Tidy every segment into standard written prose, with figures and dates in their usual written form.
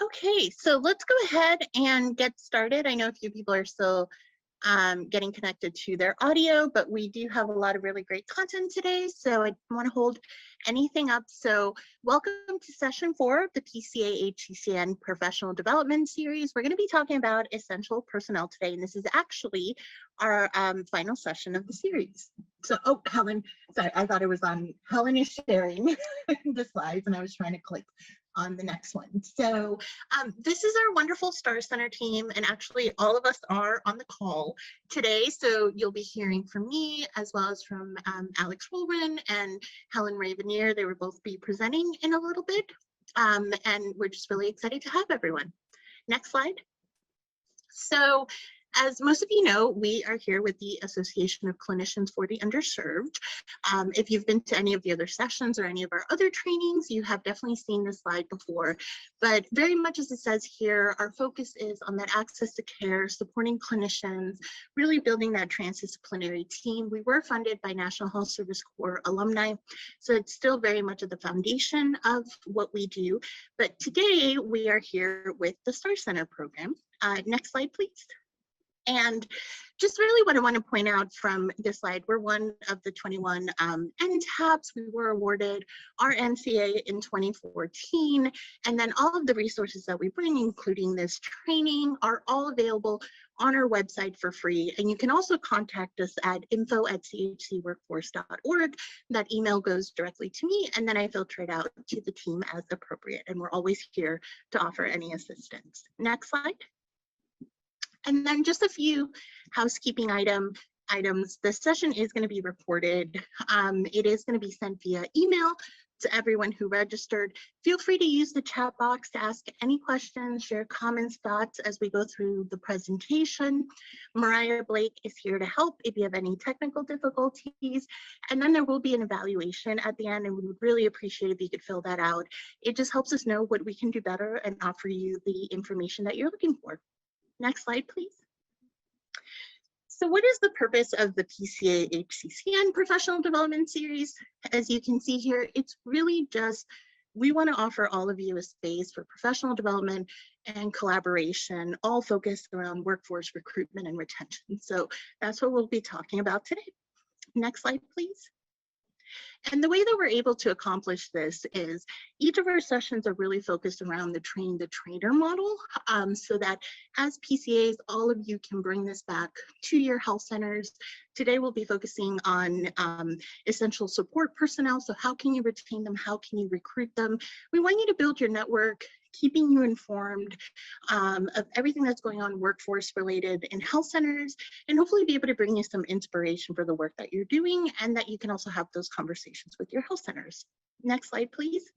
Okay, so let's go ahead and get started. I know a few people are still getting connected to their audio, but we do have a lot of really great content today, so I don't want to hold anything up. So welcome to session 4 of the PCA HCCN Professional Development Series. We're going to be talking about essential personnel today, and this is actually our final session of the series. So, oh, Helen, sorry, I thought it was on, Helen is sharing the slides, and I was trying to click on the next one. So this is our wonderful STAR Center team, and actually all of us are on the call today. So you'll be hearing from me as well as from Alex Wolren and Helen Ravenier. They will both be presenting in a little bit, and we're just really excited to have everyone. Next slide. So as most of you know, we are here with the Association of Clinicians for the Underserved. If you've been to any of the other sessions or any of our other trainings, you have definitely seen this slide before. But very much as it says here, our focus is on that access to care, supporting clinicians, really building that transdisciplinary team. We were funded by National Health Service Corps alumni, so it's still very much at the foundation of what we do. But today we are here with the STAR Center program. Next slide, please. And just really what I want to point out from this slide, we're one of the 21 NTAPs. We were awarded our NCA in 2014, and then all of the resources that we bring, including this training, are all available on our website for free. And you can also contact us at info@chcworkforce.org. That email goes directly to me, and then I filter it out to the team as appropriate. And we're always here to offer any assistance. Next slide. And then just a few housekeeping items. This session is going to be recorded. It is going to be sent via email to everyone who registered. Feel free to use the chat box to ask any questions, share comments, thoughts as we go through the presentation. Mariah Blake is here to help if you have any technical difficulties. And then there will be an evaluation at the end, and we would really appreciate if you could fill that out. It just helps us know what we can do better and offer you the information that you're looking for. Next slide, please. So what is the purpose of the PCA HCCN Professional Development Series? As you can see here, it's really just, we want to offer all of you a space for professional development and collaboration, all focused around workforce recruitment and retention. So that's what we'll be talking about today. Next slide, please. And the way that we're able to accomplish this is each of our sessions are really focused around the train the trainer model, so that as PCAs, all of you can bring this back to your health centers. Today we'll be focusing on essential support personnel. So how can you retain them? How can you recruit them? We want you to build your network, keeping you informed of everything that's going on workforce related in health centers, and hopefully be able to bring you some inspiration for the work that you're doing, and that you can also have those conversations with your health centers. Next slide, please.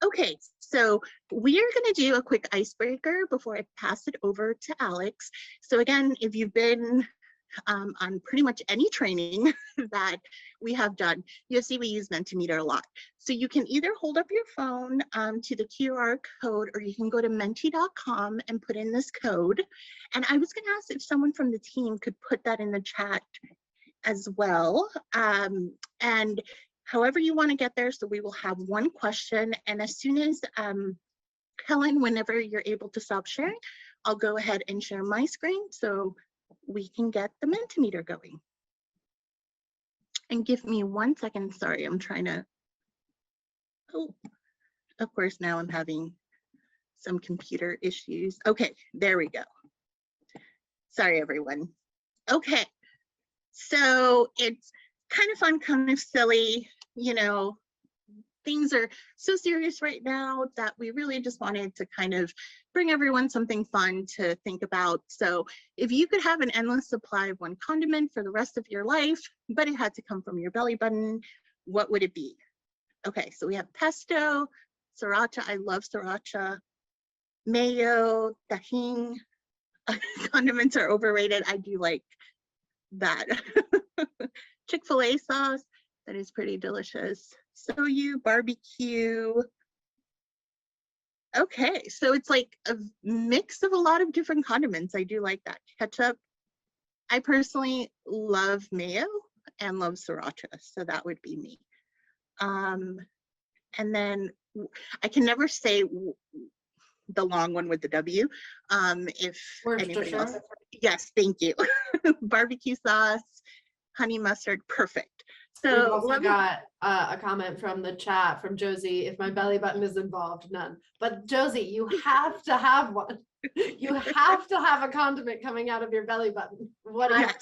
Okay, so we are going to do a quick icebreaker before I pass it over to Alex. So again, if you've been on pretty much any training that we have done, you'll see we use Mentimeter a lot. So you can either hold up your phone to the QR code, or you can go to menti.com and put in this code. And I was going to ask if someone from the team could put that in the chat as well. And however you want to get there, so we will have one question. And as soon as Helen, whenever you're able to stop sharing, I'll go ahead and share my screen so we can get the Mentimeter going. And give me 1 second. Sorry, I'm trying to, oh, of course, now I'm having some computer issues. Okay, there we go. Sorry, everyone. Okay, so it's kind of fun, kind of silly, you know, things are so serious right now that we really just wanted to kind of bring everyone something fun to think about. So if you could have an endless supply of one condiment for the rest of your life, but it had to come from your belly button, what would it be? Okay, so we have pesto, sriracha. I love sriracha. Mayo, tahini. Condiments are overrated. I do like that. Chick-fil-A sauce, that is pretty delicious. Soyu, barbecue. Okay, so it's like a mix of a lot of different condiments. I do like that. Ketchup. I personally love mayo and love sriracha, so that would be me. And then I can never say the long one with the W. If anybody else, Worcestershire. yes, thank you. Barbecue sauce, honey mustard, perfect. We've So also got a comment from the chat from Josie. If my belly button is involved, none. But Josie, you have to have one. You have to have a condiment coming out of your belly button. What Yes.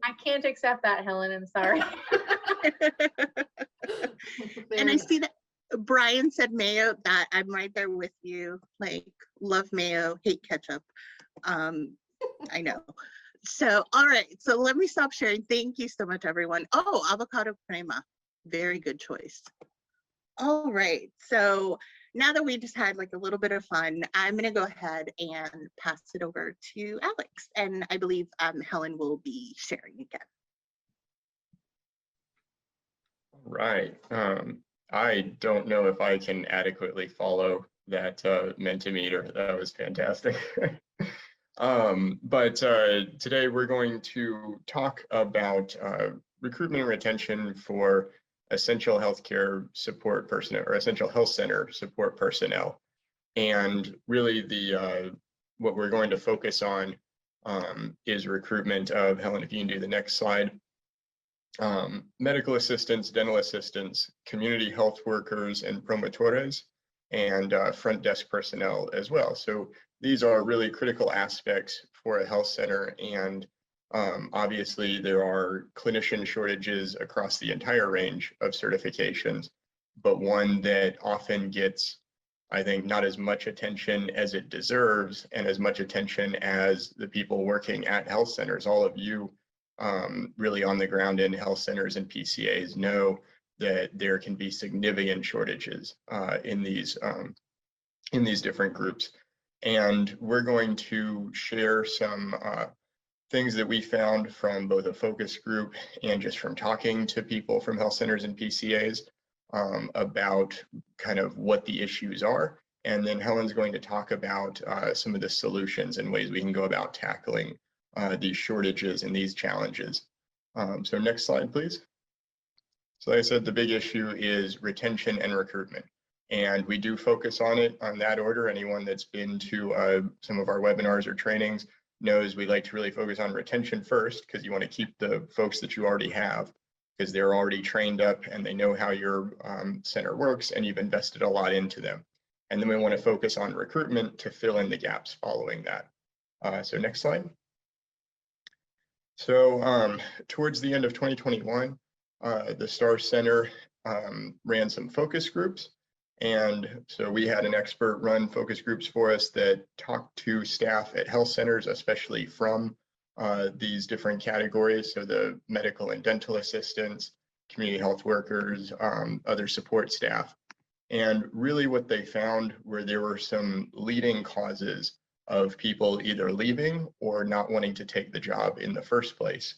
I can't accept that, Helen. I'm sorry. And I see that Brian said mayo. That I'm right there with you. Like, love mayo, hate ketchup. I know. So, all right. So let me stop sharing. Thank you so much, everyone. Oh, avocado crema. Very good choice. All right. So now that we just had like a little bit of fun, I'm going to go ahead and pass it over to Alex. And I believe Helen will be sharing again. Right. I don't know if I can adequately follow that Mentimeter. That was fantastic. But today we're going to talk about recruitment and retention for essential healthcare support personnel or essential health center support personnel. And really what we're going to focus on is recruitment of, Helen, if you can do the next slide, medical assistants, dental assistants, community health workers, and promotores, and front desk personnel as well. So these are really critical aspects for a health center, and obviously there are clinician shortages across the entire range of certifications, but one that often gets, I think, not as much attention as it deserves, and as much attention as the people working at health centers. All of you really on the ground in health centers and PCAs know that there can be significant shortages in these different groups. And we're going to share some things that we found from both a focus group and just from talking to people from health centers and PCAs about kind of what the issues are. And then Helen's going to talk about some of the solutions and ways we can go about tackling these shortages and these challenges. So next slide, please. So like I said, the big issue is retention and recruitment. And we do focus on it on that order. Anyone that's been to some of our webinars or trainings knows we like to really focus on retention first, because you want to keep the folks that you already have, because they're already trained up and they know how your center works and you've invested a lot into them. And then we want to focus on recruitment to fill in the gaps following that. So next slide. So towards the end of 2021, the STAR Center ran some focus groups. And so we had an expert run focus groups for us that talked to staff at health centers, especially from these different categories. So the medical and dental assistants, community health workers, other support staff. And really what they found were there were some leading causes of people either leaving or not wanting to take the job in the first place.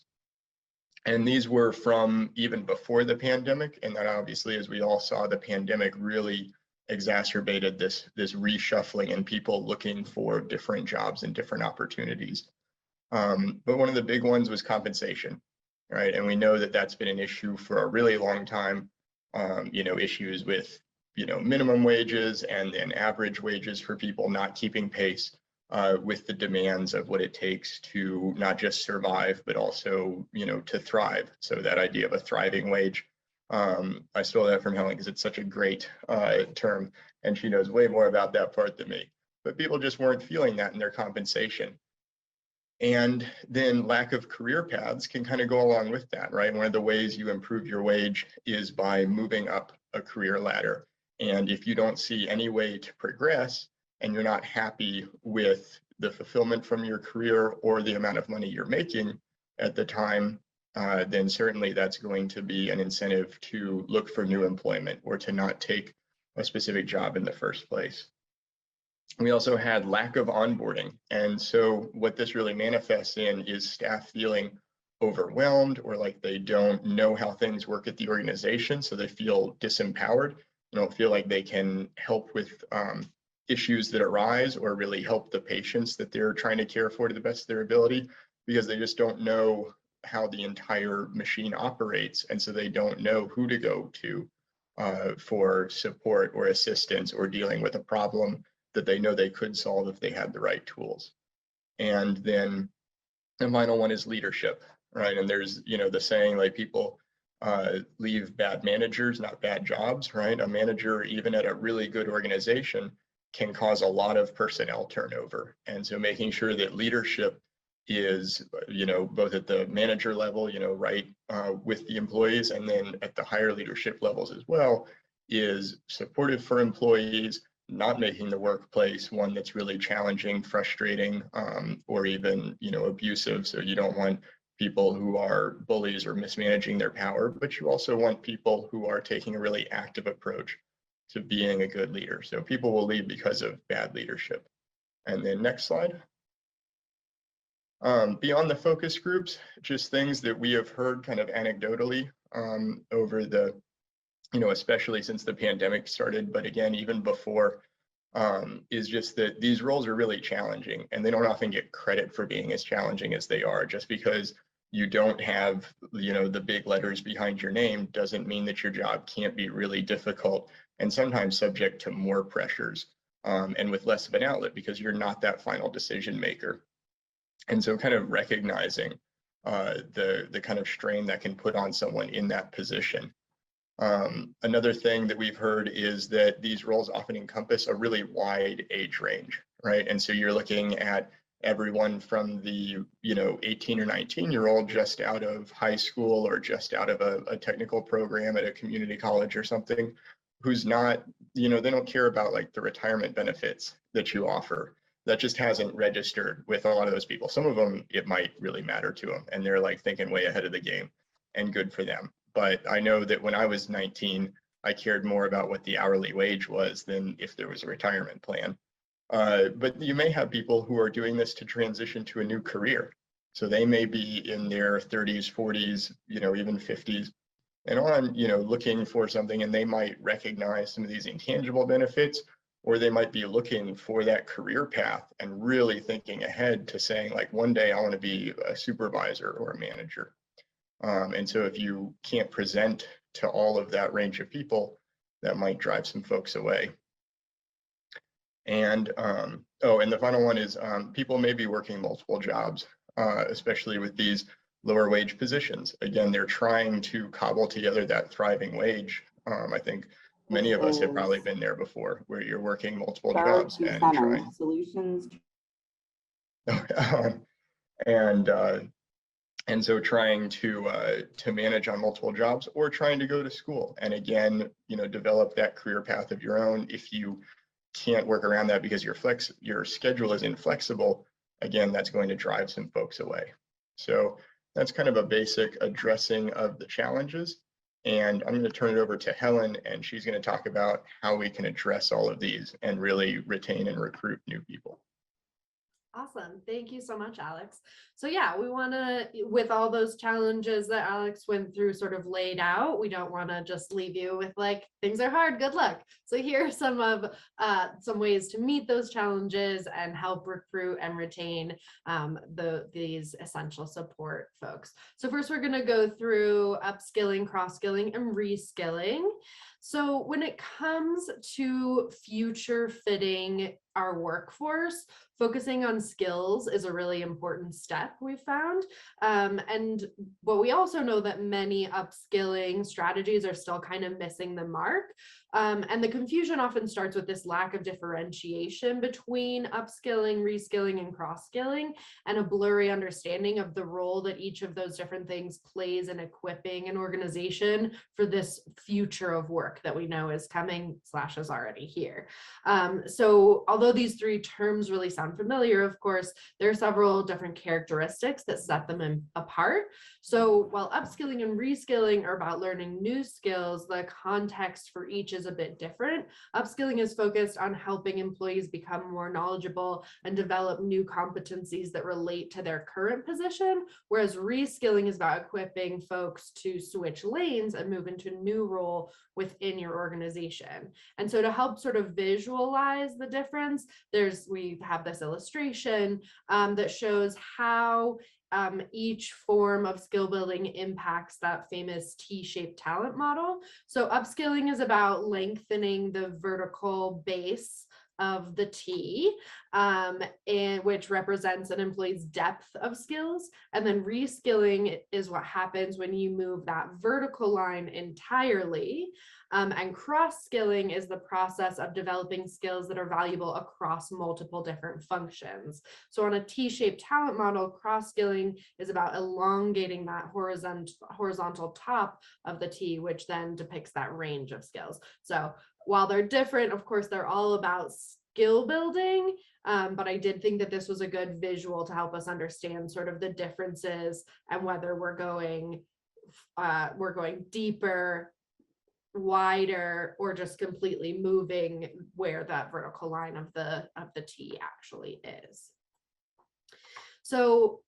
And these were from even before the pandemic. And then obviously, as we all saw, the pandemic really exacerbated this reshuffling and people looking for different jobs and different opportunities. But one of the big ones was compensation, right? And we know that that's been an issue for a really long time. Issues with, minimum wages and then average wages for people not keeping pace with the demands of what it takes to not just survive, but also, to thrive. So that idea of a thriving wage, I stole that from Helen because it's such a great term, and she knows way more about that part than me. But people just weren't feeling that in their compensation. And then lack of career paths can kind of go along with that, right? One of the ways you improve your wage is by moving up a career ladder. And if you don't see any way to progress, and you're not happy with the fulfillment from your career or the amount of money you're making at the time, then certainly that's going to be an incentive to look for new employment or to not take a specific job in the first place. We also had lack of onboarding. And so what this really manifests in is staff feeling overwhelmed or like they don't know how things work at the organization. So they feel disempowered, don't feel like they can help with issues that arise or really help the patients that they're trying to care for to the best of their ability, because they just don't know how the entire machine operates. And so they don't know who to go to for support or assistance or dealing with a problem that they know they could solve if they had the right tools. And then the final one is leadership, right? And there's, the saying, like, people leave bad managers, not bad jobs, right? A manager, even at a really good organization, can cause a lot of personnel turnover. And so making sure that leadership is, both at the manager level, right, with the employees, and then at the higher leadership levels as well, is supportive for employees, not making the workplace one that's really challenging, frustrating, or even, abusive. So you don't want people who are bullies or mismanaging their power, but you also want people who are taking a really active approach to being a good leader. So people will leave because of bad leadership. And then next slide. Beyond the focus groups, just things that we have heard kind of anecdotally over the, especially since the pandemic started, but again, even before, is just that these roles are really challenging, and they don't often get credit for being as challenging as they are. Just because you don't have, the big letters behind your name doesn't mean that your job can't be really difficult and sometimes subject to more pressures, and with less of an outlet because you're not that final decision maker. And so kind of recognizing the kind of strain that can put on someone in that position. Another thing that we've heard is that these roles often encompass a really wide age range, right? And so you're looking at everyone from the 18 or 19-year-old just out of high school or just out of a technical program at a community college or something, who's not, they don't care about like the retirement benefits that you offer. That just hasn't registered with a lot of those people. Some of them, it might really matter to them, and they're like thinking way ahead of the game, and good for them. But I know that when I was 19, I cared more about what the hourly wage was than if there was a retirement plan. But you may have people who are doing this to transition to a new career. So they may be in their 30s, 40s, even 50s and on, looking for something, and they might recognize some of these intangible benefits, or they might be looking for that career path and really thinking ahead to saying, like, one day I want to be a supervisor or a manager. And so if you can't present to all of that range of people, that might drive some folks away. And and the final one is people may be working multiple jobs, especially with these lower wage positions. Again, they're trying to cobble together that thriving wage. I think many of us have probably been there before, where you're working multiple jobs and trying solutions. And so trying to manage on multiple jobs, or trying to go to school and again, develop that career path of your own. If you can't work around that because your schedule is inflexible, again, that's going to drive some folks away. So that's kind of a basic addressing of the challenges. And I'm going to turn it over to Helen, and she's going to talk about how we can address all of these and really retain and recruit new people. Awesome. Thank you so much, Alex. So yeah, we want to, with all those challenges that Alex went through, sort of laid out, we don't want to just leave you with like, things are hard, good luck. So here are some ways to meet those challenges and help recruit and retain these essential support folks. So first, we're going to go through upskilling, cross-skilling, and reskilling. So when it comes to future fitting our workforce, focusing on skills is a really important step we've found. But we also know that many upskilling strategies are still kind of missing the mark. And the confusion often starts with this lack of differentiation between upskilling, reskilling, and cross-skilling, and a blurry understanding of the role that each of those different things plays in equipping an organization for this future of work that we know is coming / is already here. So although these three terms really sound familiar, of course, there are several different characteristics that set them apart. So while upskilling and reskilling are about learning new skills, the context for each is a bit different. Upskilling is focused on helping employees become more knowledgeable and develop new competencies that relate to their current position, whereas reskilling is about equipping folks to switch lanes and move into a new role within your organization. And so to help sort of visualize the difference, we have this illustration that shows how each form of skill building impacts that famous T-shaped talent model. So upskilling is about lengthening the vertical base of the T, and which represents an employee's depth of skills. And then reskilling is what happens when you move that vertical line entirely. And cross-skilling is the process of developing skills that are valuable across multiple different functions. So on a T-shaped talent model, cross-skilling is about elongating that horizontal top of the T, which then depicts that range of skills. So while they're different, of course, they're all about skill building, but I did think that this was a good visual to help us understand sort of the differences and whether we're going deeper, wider, or just completely moving where that vertical line of the T actually is. So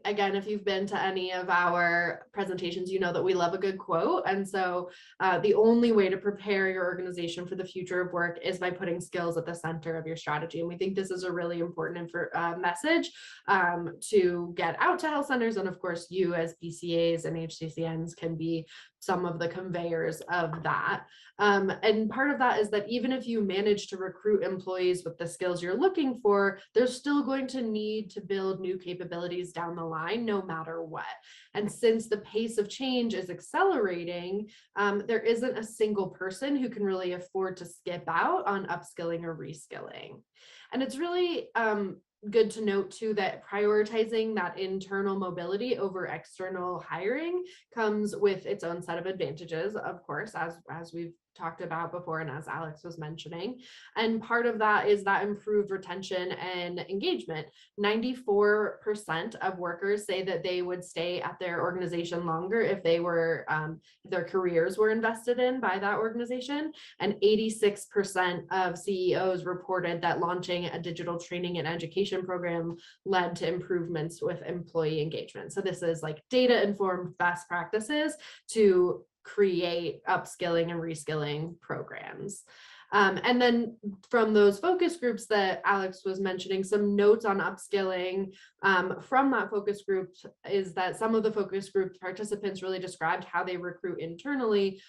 again, if you've been to any of our presentations, you know that we love a good quote. And so the only way to prepare your organization for the future of work is by putting skills at the center of your strategy. And we think this is a really important message to get out to health centers. And of course, you as PCAs and HCCNs can be some of the conveyors of that. And part of that is that even if you manage to recruit employees with the skills you're looking for, they're still going to need to build new capabilities down the line, no matter what. And since the pace of change is accelerating, there isn't a single person who can really afford to skip out on upskilling or reskilling. And it's really good to note too that prioritizing that internal mobility over external hiring comes with its own set of advantages, of course, as we've talked about before and as Alex was mentioning. And part of that is that improved retention and engagement. 94% of workers say that they would stay at their organization longer if they were if their careers were invested in by that organization. And 86% of CEOs reported that launching a digital training and education program led to improvements with employee engagement. So this is like data-informed best practices to create upskilling and reskilling programs. And then from those focus groups that Alex was mentioning, some notes on upskilling from that focus group is that some of the focus group participants really described how they recruit internally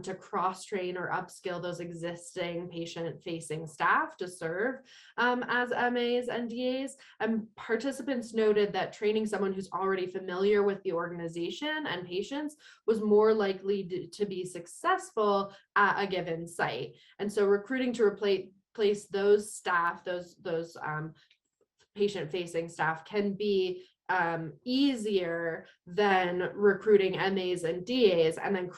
to cross-train or upskill those existing patient-facing staff to serve as MAs and DAs. And participants noted that training someone who's already familiar with the organization and patients was more likely to be successful at a given site. And so recruiting to replace those staff, those patient-facing staff, can be easier than recruiting MAs and DAs, and then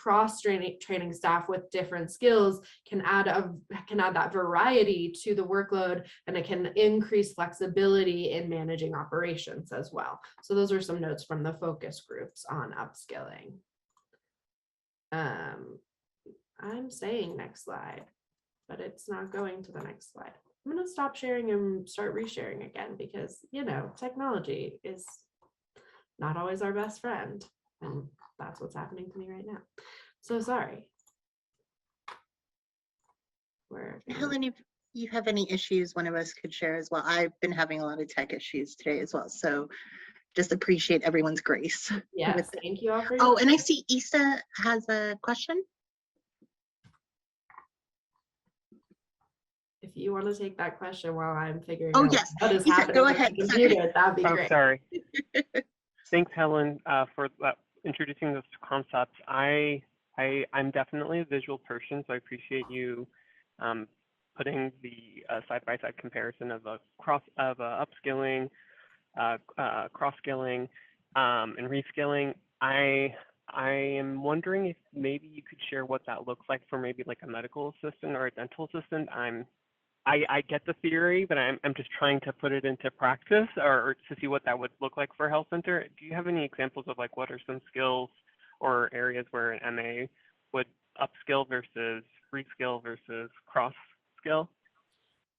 training staff with different skills can add that variety to the workload, and it can increase flexibility in managing operations as well. So those are some notes from the focus groups on upskilling. I'm saying next slide, but it's not going to the next slide. I'm going to stop sharing and start resharing again because, you know, technology is not always our best friend. And that's what's happening to me right now. So sorry. Helen, if you have any issues, one of us could share as well. I've been having a lot of tech issues today as well. So just appreciate everyone's grace. Yes, thank you all for Oh, and I see Issa has a question. If you want to take that question while I'm figuring Oh, out yes. what is Issa, happening go with ahead. the computer, that'd be Oh, great. sorry. Thanks, Helen, for introducing this concept. I'm definitely a visual person, so I appreciate you putting the side-by-side comparison of upskilling, cross-skilling, and reskilling. I am wondering if maybe you could share what that looks like for maybe like a medical assistant or a dental assistant. I get the theory, but I'm just trying to put it into practice or to see what that would look like for a health center. Do you have any examples of like what are some skills or areas where an MA would upskill versus reskill versus cross-skill?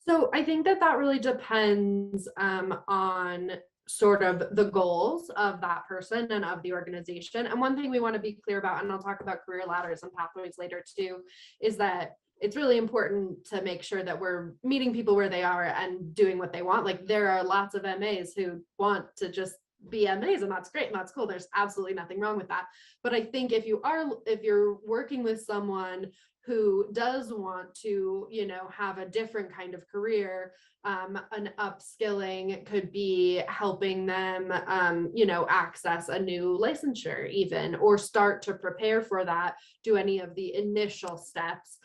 So I think that really depends on sort of the goals of that person and of the organization. And one thing we want to be clear about, and I'll talk about career ladders and pathways later too, is that it's really important to make sure that we're meeting people where they are and doing what they want. Like there are lots of MAs who want to just be MAs, and that's great and that's cool. There's absolutely nothing wrong with that. But I think if you're working with someone who does want to, have a different kind of career, an upskilling could be helping them, access a new licensure even, or start to prepare for that, do any of the initial steps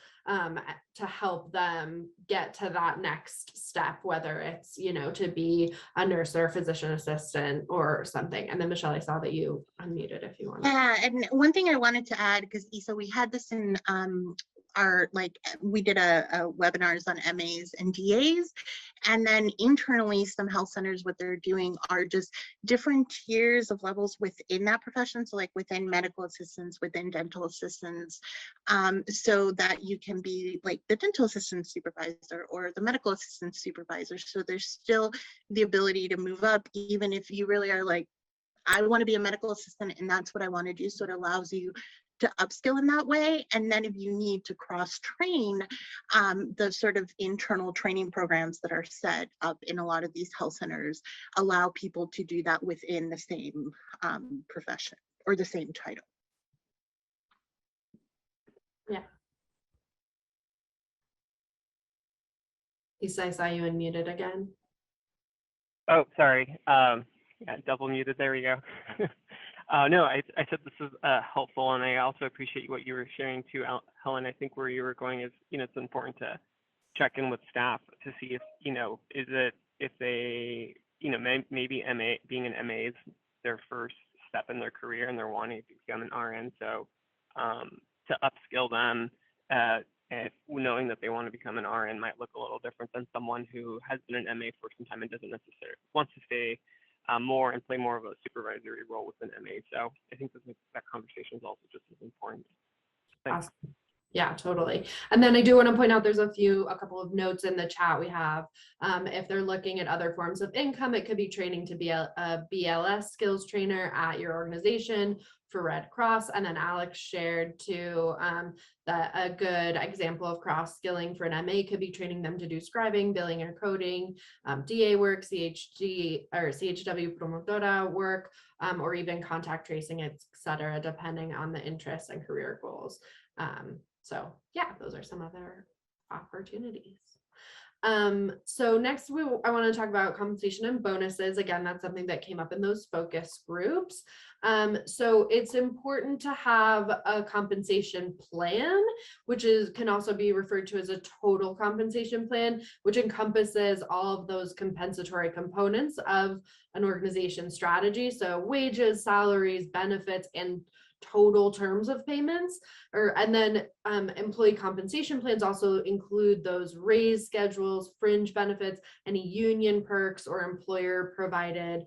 to help them get to that next step, whether it's, to be a nurse or a physician assistant or something. And then Michelle, I saw that you unmuted if you want. Yeah, and one thing I wanted to add, because Isa, we had this in we did a webinars on MAs and DAs, and then internally some health centers, what they're doing are just different tiers of levels within that profession. So like within medical assistants, within dental assistants, so that you can be like the dental assistant supervisor or the medical assistant supervisor. So there's still the ability to move up, even if you really are like, I want to be a medical assistant and that's what I want to do. So it allows you to upskill in that way. And then if you need to cross train, the sort of internal training programs that are set up in a lot of these health centers allow people to do that within the same profession or the same title. Yeah. Lisa, I saw you unmuted again. Oh, sorry. Yeah, double muted. There we go. No, I said this is helpful, and I also appreciate what you were sharing too, Helen. I think where you were going is, it's important to check in with staff to see if, if they, maybe being an MA is their first step in their career and they're wanting to become an RN. So to upskill them, and knowing that they want to become an RN might look a little different than someone who has been an MA for some time and doesn't necessarily wants to stay more and play more of a supervisory role with an MA. So I think that conversation is also just as important. Thanks. Awesome. Yeah, totally. And then I do want to point out there's a couple of notes in the chat we have. If they're looking at other forms of income, it could be training to be a BLS skills trainer at your organization for Red Cross. And then Alex shared too that a good example of cross skilling for an MA could be training them to do scribing, billing or coding, DA work, CHG or CHW promotora work, or even contact tracing, etc., depending on the interests and career goals. So yeah, those are some other opportunities. So next I want to talk about compensation and bonuses. Again, that's something that came up in those focus groups. So it's important to have a compensation plan, which can also be referred to as a total compensation plan, which encompasses all of those compensatory components of an organization strategy. So wages, salaries, benefits, and total terms of payments, and then employee compensation plans also include those raise schedules, fringe benefits, any union perks or employer provided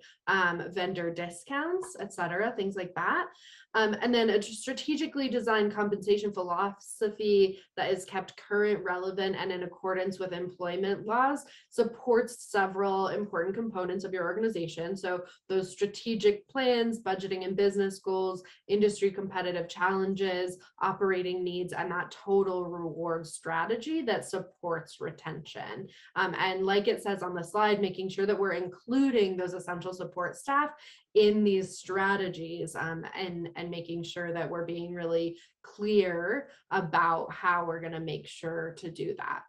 vendor discounts, etc., things like that. And then a strategically designed compensation philosophy that is kept current, relevant, and in accordance with employment laws supports several important components of your organization. So those strategic plans, budgeting and business goals, industry competitive challenges, operating needs, and that total reward strategy that supports retention. And like it says on the slide, making sure that we're including those essential support staff in these strategies, and making sure that we're being really clear about how we're going to make sure to do that.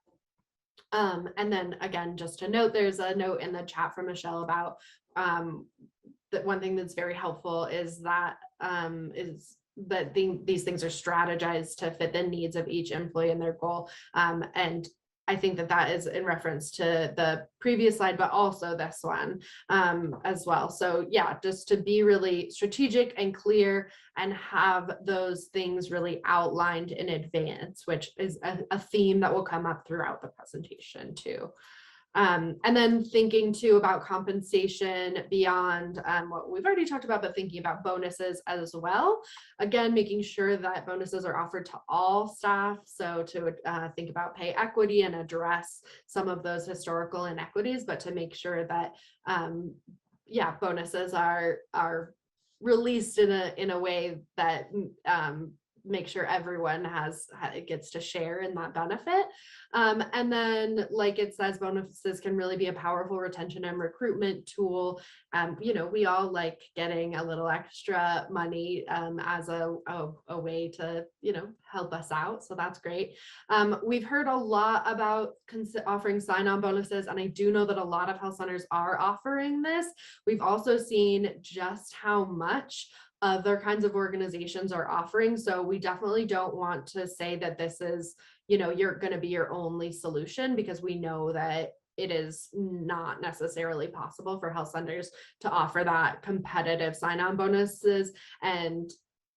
And then again, just to note, there's a note in the chat from Michelle about that one thing that's very helpful is that these things are strategized to fit the needs of each employee and their goal. And I think that is in reference to the previous slide, but also this one as well. So yeah, just to be really strategic and clear and have those things really outlined in advance, which is a theme that will come up throughout the presentation too. And then thinking too about compensation beyond what we've already talked about, but thinking about bonuses as well. Again, making sure that bonuses are offered to all staff. So to think about pay equity and address some of those historical inequities, but to make sure that, bonuses are released in a way that make sure everyone gets to share in that benefit. And then, like it says, bonuses can really be a powerful retention and recruitment tool. You know, we all like getting a little extra money as a way to, you know, help us out. So that's great. We've heard a lot about offering sign-on bonuses, and I do know that a lot of health centers are offering this. We've also seen just how much other kinds of organizations are offering. So we definitely don't want to say that this is, you know, you're going to be your only solution, because we know that it is not necessarily possible for health centers to offer that competitive sign-on bonuses. And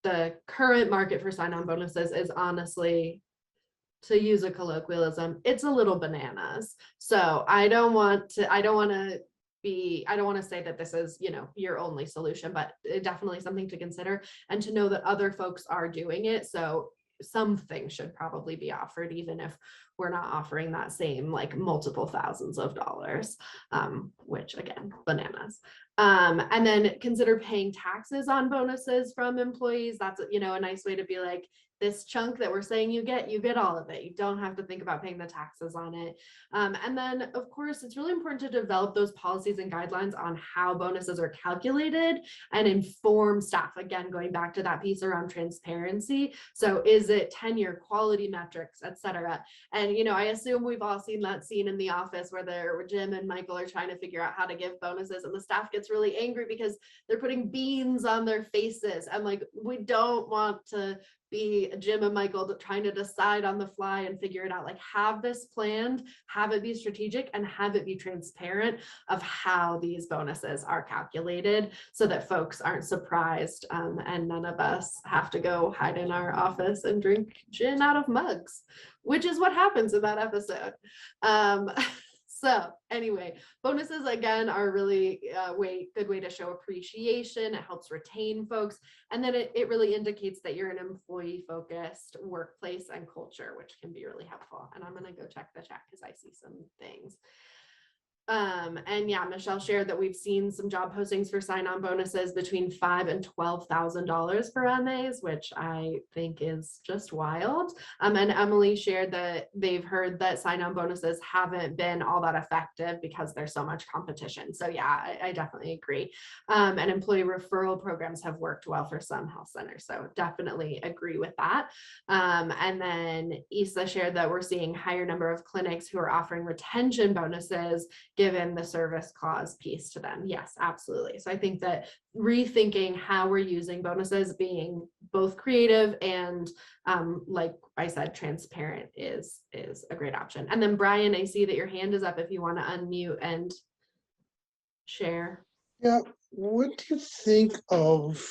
the current market for sign-on bonuses is honestly, to use a colloquialism, it's a little bananas. So I don't want to say that this is, you know, your only solution, but definitely something to consider, and to know that other folks are doing it. So something should probably be offered, even if we're not offering that same like multiple thousands of dollars, which again, bananas. And then consider paying taxes on bonuses from employees. That's, you know, a nice way to be like, this chunk that we're saying you get all of it. You don't have to think about paying the taxes on it. And then of course, it's really important to develop those policies and guidelines on how bonuses are calculated and inform staff. Again, going back to that piece around transparency. So is it tenure, quality metrics, et cetera? And, you know, I assume we've all seen that scene in The Office where Jim and Michael are trying to figure out how to give bonuses, and the staff gets really angry because they're putting beans on their faces. And like, we don't want to be Jim and Michael trying to decide on the fly and figure it out. Like, have this planned, have it be strategic, and have it be transparent of how these bonuses are calculated, so that folks aren't surprised, and none of us have to go hide in our office and drink gin out of mugs, which is what happens in that episode. So anyway, bonuses again are really a good way to show appreciation. It helps retain folks. And then it really indicates that you're an employee focused workplace and culture, which can be really helpful. And I'm going to go check the chat because I see some things. And yeah, Michelle shared that we've seen some job postings for sign-on bonuses between $5,000 and $12,000 for MAs, which I think is just wild. And Emily shared that they've heard that sign-on bonuses haven't been all that effective because there's so much competition. So yeah, I definitely agree. And employee referral programs have worked well for some health centers. So definitely agree with that. And then Issa shared that we're seeing higher number of clinics who are offering retention bonuses given the service clause piece to them. Yes, absolutely. So I think that rethinking how we're using bonuses, being both creative and like I said, transparent is a great option. And then Brian, I see that your hand is up if you want to unmute and share. Yeah, what do you think of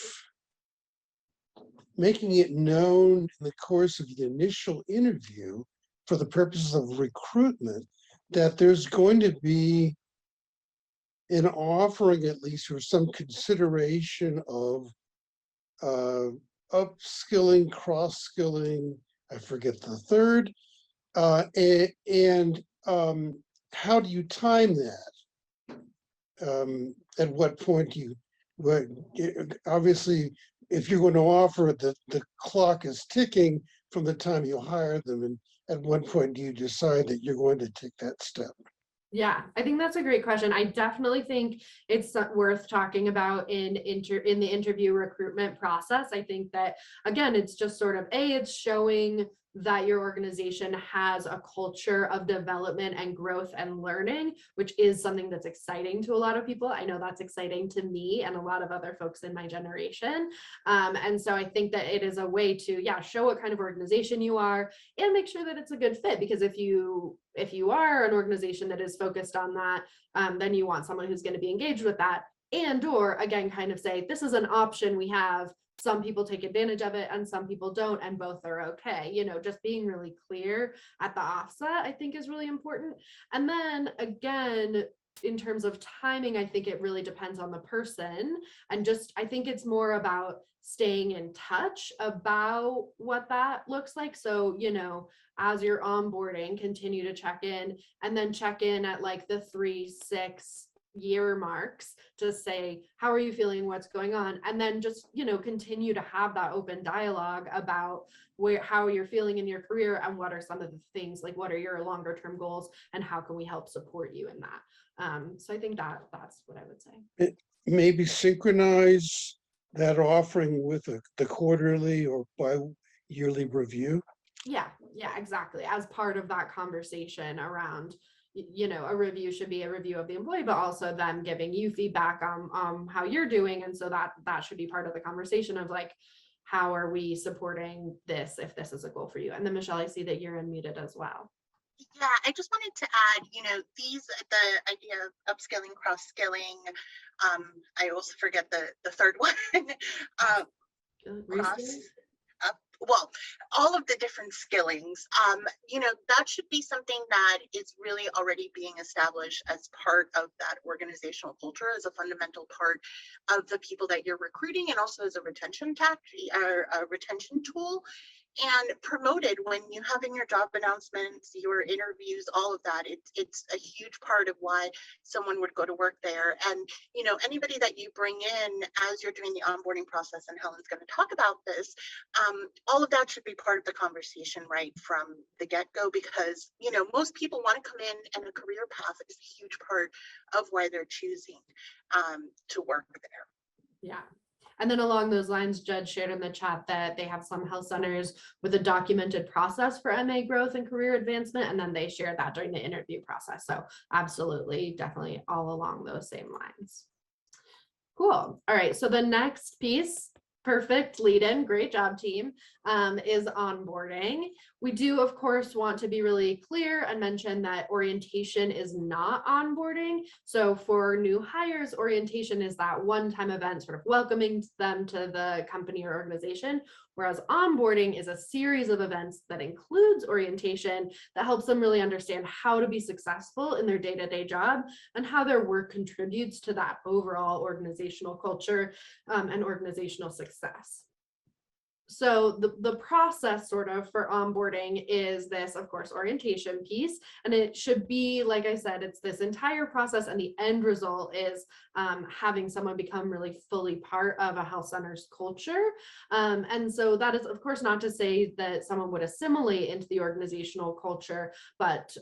making it known in the course of the initial interview for the purposes of recruitment that there's going to be an offering, at least, or some consideration of upskilling, cross-skilling, I forget the third, and how do you time that? At what point do you, obviously, if you're going to offer it, the clock is ticking from the time you hire them, and at what point do you decide that you're going to take that step? Yeah, I think that's a great question. I definitely think it's worth talking about in the interview recruitment process. I think that, again, it's just sort of it's showing that your organization has a culture of development and growth and learning, which is something that's exciting to a lot of people. I know that's exciting to me and a lot of other folks in my generation. And so I think that it is a way to, show what kind of organization you are and make sure that it's a good fit. Because if you are an organization that is focused on that, then you want someone who's going to be engaged with that, and or again, kind of say, this is an option we have. Some people take advantage of it and some people don't, and both are okay. Just being really clear at the offset, I think, is really important. And then again, in terms of timing, I think it really depends on the person. And I think it's more about staying in touch about what that looks like. So, as you're onboarding, continue to check in, and then check in at like the 3, 6, year marks to say, how are you feeling, what's going on, and then just, you know, continue to have that open dialogue about how you're feeling in your career and what are some of the things, like what are your longer term goals and how can we help support you in that. So I think that's what I would say. Maybe synchronize that offering with the quarterly or bi-yearly review. Yeah, exactly. As part of that conversation around, you know, a review should be a review of the employee, but also them giving you feedback on how you're doing. And so that should be part of the conversation of like, how are we supporting this if this is a goal for you? And then Michelle, I see that you're unmuted as well. Yeah, I just wanted to add, you know, the idea of upskilling, cross-skilling. I also forget the third one. Well, all of the different skillings, you know, that should be something that is really already being established as part of that organizational culture, as a fundamental part of the people that you're recruiting, and also as a retention retention tool, and promoted when you have in your job announcements, your interviews, all of that. It's a huge part of why someone would go to work there. And, you know, anybody that you bring in as you're doing the onboarding process, and Helen's going to talk about this, all of that should be part of the conversation right from the get-go, because, you know, most people want to come in and a career path is a huge part of why they're choosing to work there. Yeah. And then along those lines, Judge shared in the chat that they have some health centers with a documented process for MA growth and career advancement, and then they share that during the interview process. So absolutely, definitely all along those same lines. Cool. All right. So the next piece, perfect lead in, great job team, is onboarding. We do, of course, want to be really clear and mention that orientation is not onboarding. So for new hires, orientation is that one-time event sort of welcoming them to the company or organization, whereas onboarding is a series of events that includes orientation that helps them really understand how to be successful in their day-to-day job and how their work contributes to that overall organizational culture and organizational success. So the process sort of for onboarding is this, of course, orientation piece, and it should be, like I said, it's this entire process, and the end result is having someone become really fully part of a health center's culture. And so that is, of course, not to say that someone would assimilate into the organizational culture, but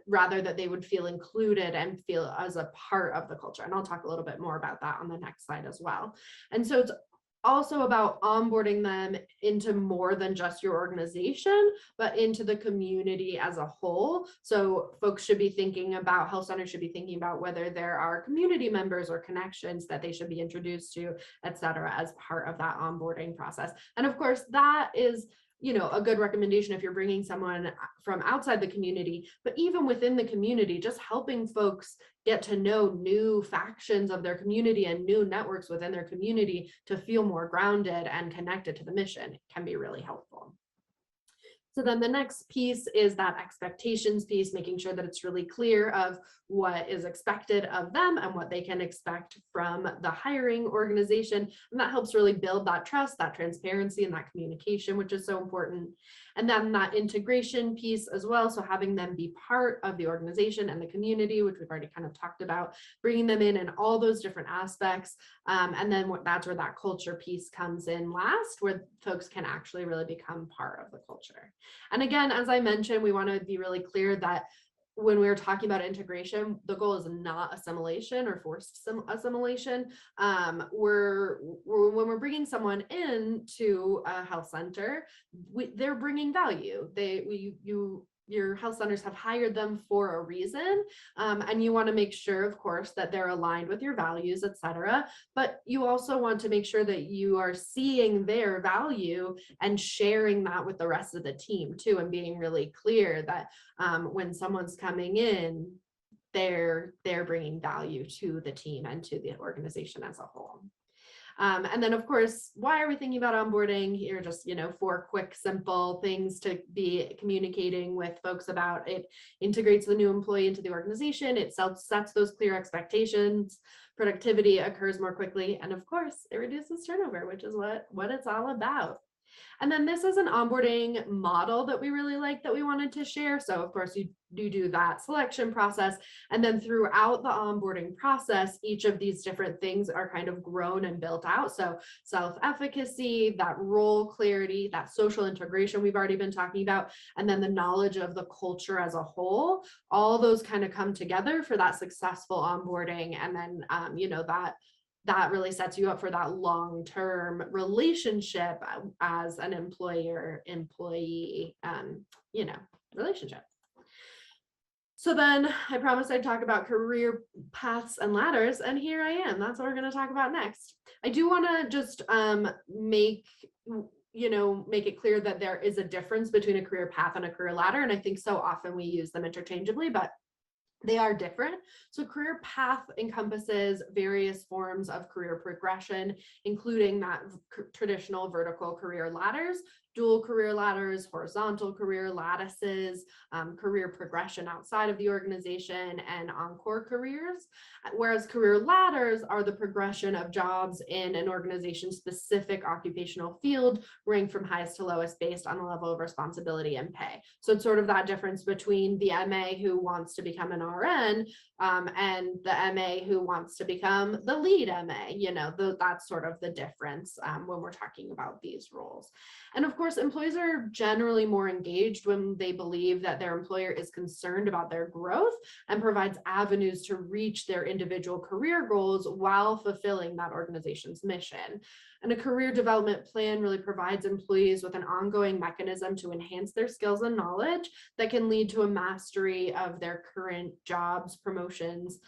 rather that they would feel included and feel as a part of the culture. And I'll talk a little bit more about that on the next slide as well. And so it's also about onboarding them into more than just your organization, but into the community as a whole. So folks should be thinking about, health centers should be thinking about whether there are community members or connections that they should be introduced to, et cetera, as part of that onboarding process. And of course, that is, you know, a good recommendation if you're bringing someone from outside the community, but even within the community, just helping folks get to know new factions of their community and new networks within their community to feel more grounded and connected to the mission can be really helpful. So then the next piece is that expectations piece, making sure that it's really clear of what is expected of them and what they can expect from the hiring organization. And that helps really build that trust, that transparency, and that communication, which is so important. And then that integration piece as well. So having them be part of the organization and the community, which we've already kind of talked about, bringing them in all those different aspects. And then that's where that culture piece comes in last, where folks can actually really become part of the culture. And again, as I mentioned, we want to be really clear that when we're talking about integration, the goal is not assimilation or forced assimilation. When we're bringing someone into a health center, they're bringing value. Your health centers have hired them for a reason, and you want to make sure, of course, that they're aligned with your values, et cetera. But you also want to make sure that you are seeing their value and sharing that with the rest of the team too, and being really clear that when someone's coming in, they're bringing value to the team and to the organization as a whole. And then, of course, why are we thinking about onboarding? Here are just, 4 quick, simple things to be communicating with folks about. It integrates the new employee into the organization. It sets those clear expectations. Productivity occurs more quickly. And of course, it reduces turnover, which is what it's all about. And then this is an onboarding model that we really like that we wanted to share. So of course you do that selection process. And then throughout the onboarding process, each of these different things are kind of grown and built out. So self-efficacy, that role clarity, that social integration we've already been talking about, and then the knowledge of the culture as a whole, all those kind of come together for that successful onboarding. And then, that really sets you up for that long-term relationship as an employer-employee, relationship. So then I promised I'd talk about career paths and ladders, and here I am. That's what we're going to talk about next. I do want to just make it clear that there is a difference between a career path and a career ladder, and I think so often we use them interchangeably, but they are different. So career path encompasses various forms of career progression, including that traditional vertical career ladders, dual career ladders, horizontal career lattices, career progression outside of the organization, and encore careers. Whereas career ladders are the progression of jobs in an organization's specific occupational field, ranked from highest to lowest based on the level of responsibility and pay. So it's sort of that difference between the MA who wants to become an RN and the MA who wants to become the lead MA. That's sort of the difference when we're talking about these roles. And of course, employees are generally more engaged when they believe that their employer is concerned about their growth and provides avenues to reach their individual career goals while fulfilling that organization's mission. And a career development plan really provides employees with an ongoing mechanism to enhance their skills and knowledge that can lead to a mastery of their current jobs, promotions,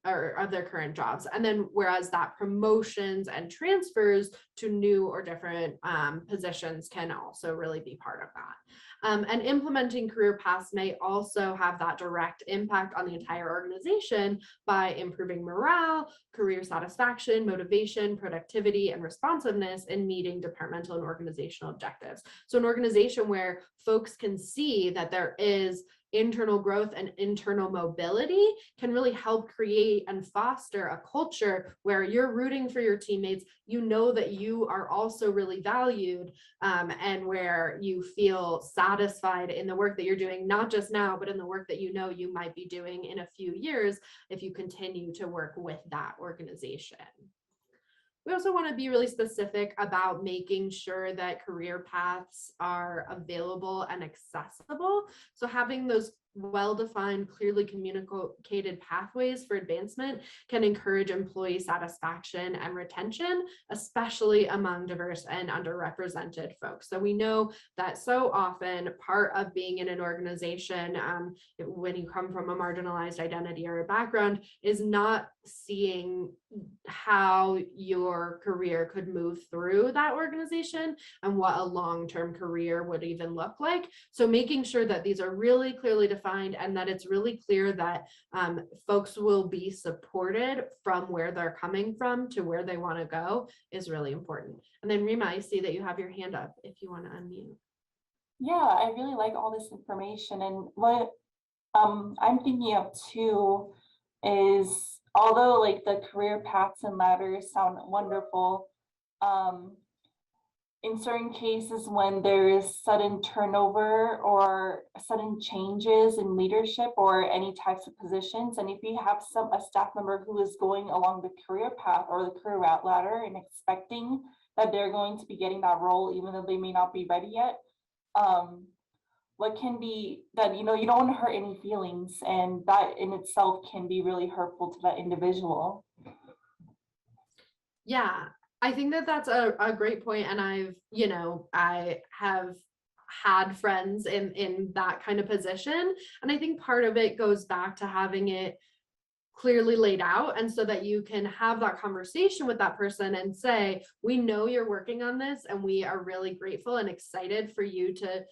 or of their current jobs. And then whereas that promotions and transfers to new or different positions can also really be part of that. And implementing career paths may also have that direct impact on the entire organization by improving morale, career satisfaction, motivation, productivity, and responsiveness in meeting departmental and organizational objectives. So an organization where folks can see that there is internal growth and internal mobility can really help create and foster a culture where you're rooting for your teammates, you know that you are also really valued, and where you feel satisfied in the work that you're doing, not just now, but in the work that you know you might be doing in a few years if you continue to work with that organization. We also want to be really specific about making sure that career paths are available and accessible. So having those well-defined, clearly communicated pathways for advancement can encourage employee satisfaction and retention, especially among diverse and underrepresented folks. So we know that so often part of being in an organization, when you come from a marginalized identity or a background, is not seeing how your career could move through that organization and what a long-term career would even look like. So making sure that these are really clearly defined and that it's really clear that folks will be supported from where they're coming from to where they want to go is really important. And then Rima, I see that you have your hand up if you want to unmute. Yeah, I really like all this information, and what I'm thinking of too is, although like the career paths and ladders sound wonderful, in certain cases when there is sudden turnover or sudden changes in leadership or any types of positions, and if you have a staff member who is going along the career path or the career route ladder and expecting that they're going to be getting that role even though they may not be ready yet, what can be that, you don't want to hurt any feelings, and that in itself can be really hurtful to that individual. Yeah, I think that that's a great point. And I have had friends in that kind of position. And I think part of it goes back to having it clearly laid out, and so that you can have that conversation with that person and say, we know you're working on this and we are really grateful and excited for you to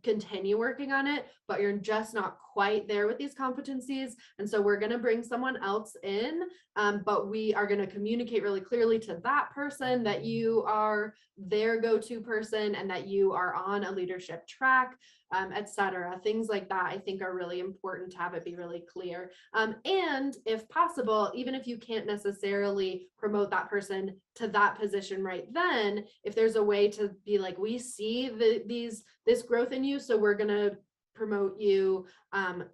continue working on it, but you're just not quite there with these competencies. And so we're going to bring someone else in, but we are going to communicate really clearly to that person that you are their go-to person and that you are on a leadership track, etc. Things like that, I think, are really important to have it be really clear. And if possible, even if you can't necessarily promote that person to that position right then, if there's a way to be like, we see this growth in you, so we're going to promote you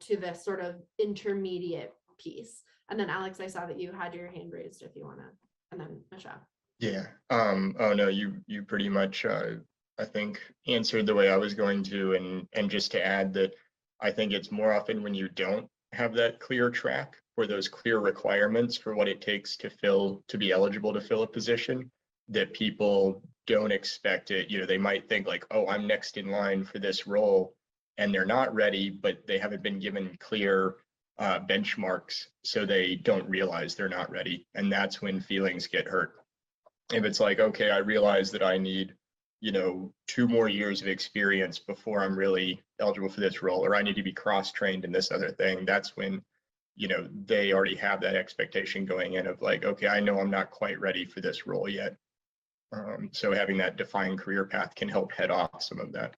to this sort of intermediate piece. And then Alex, I saw that you had your hand raised if you want to, and then Michelle. Yeah. Oh no, you pretty much I think answered the way I was going to, and just to add that I think it's more often when you don't have that clear track or those clear requirements for what it takes to be eligible to fill a position, that people don't expect it. You know, they might think like, oh, I'm next in line for this role, and they're not ready, but they haven't been given clear benchmarks, so they don't realize they're not ready. And that's when feelings get hurt. If it's like, okay, I realize that I need, 2 more years of experience before I'm really eligible for this role, or I need to be cross-trained in this other thing, that's when, they already have that expectation going in of like, okay, I know I'm not quite ready for this role yet. So having that defined career path can help head off some of that.